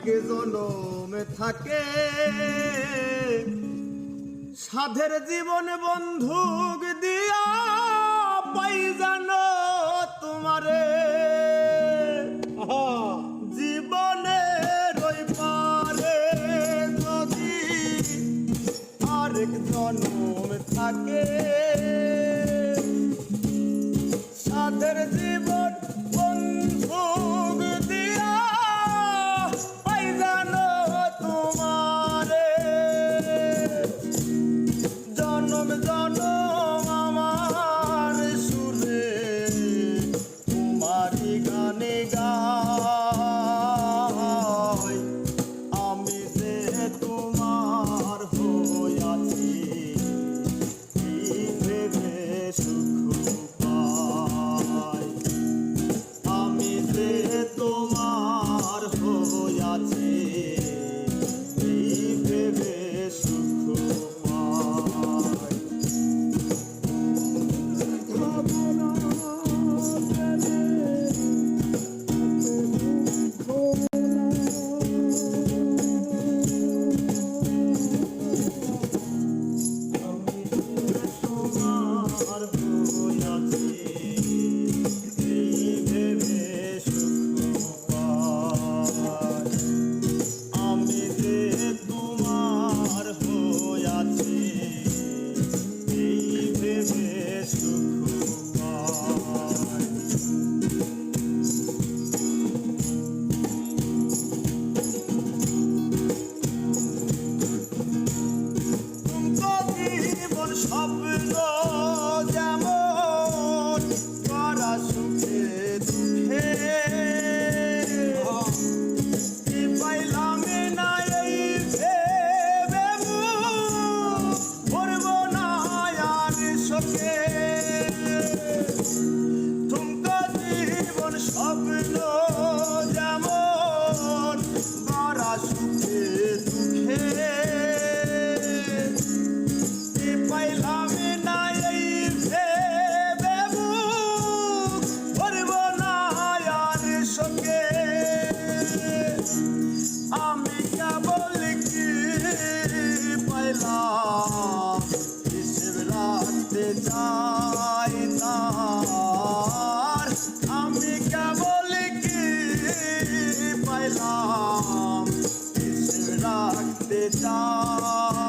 কে জনমে থাকে সাধের জীবন বন্ধুক দিয়া পাই জানো তোমারে জীবনের ওই পারে যদি আরেক জনম থাকে সাধের জীবন বন্ধুক দিয়া পাই জানো তোমারে জনম জনম আমার সুরে তোমারি গানে গাই আমি যে তোমার হইয়াছি ভেবে সুখ পাই আমি যে তোমার হইয়াছি ভেবে সুখ পাই স্বপ্ন যেমন করা সুখে দুঃখে পাইলাম না এই ভেবে ভরব না আর শোকে তুমকো জীবন স্বপ্ন যেমন করা সুখে দুঃখে পাইলাম না এই ভেবে ভরব না আর শোকে আমি কেবল কি পাইলাম হিসেব রাখতে চাই তার আমি কেবল কি পাইলাম হিসেব রাখতে চাই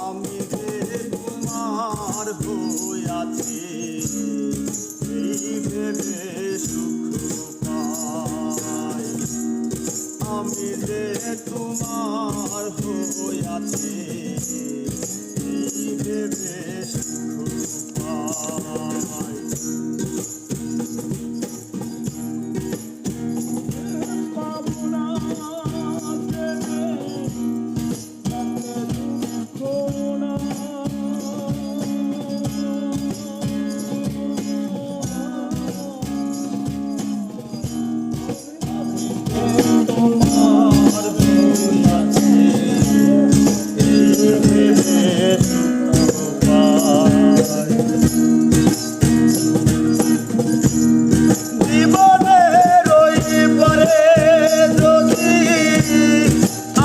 আমি যে তোমার হইয়াছি এই ভেবে সুখ পাই আমি যে তোমার হইয়াছি এই ভেবে সুখ পাই জীবনের ওই পরে যদি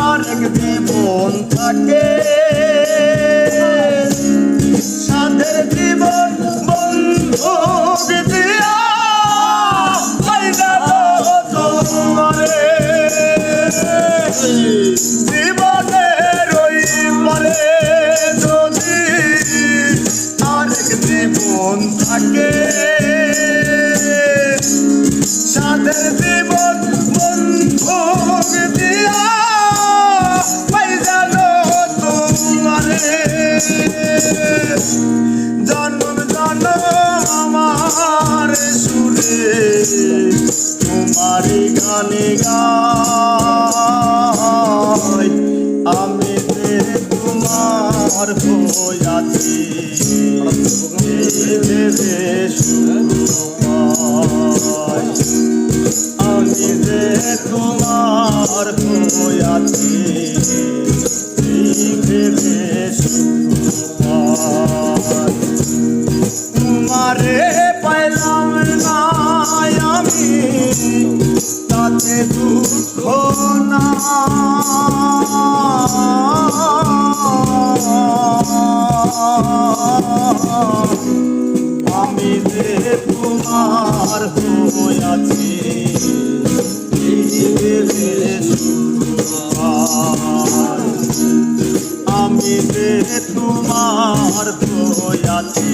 আরেক জীবন থাকে সাধের জীবন বন্ধুক দিয়া পাই যাবো তোমারে জীবনের ওই পরে যদি আরেক জীবন থাকে সাধের জীবন বন্ধুক দিয়া পাই জানো তোমারে জন্ম জন্ম আমার সুরে তোমারি গানে গাই আমি যে তোমার হইয়াছি ভেবে সুখ পাই আমি যে তোমার হইয়াছি ভেবে সুখ পাই তোমারে পাইলাম না আমি যে দুঃখ না আমি যে তোমার হইয়াছি আমি যে তোমার হইয়াছি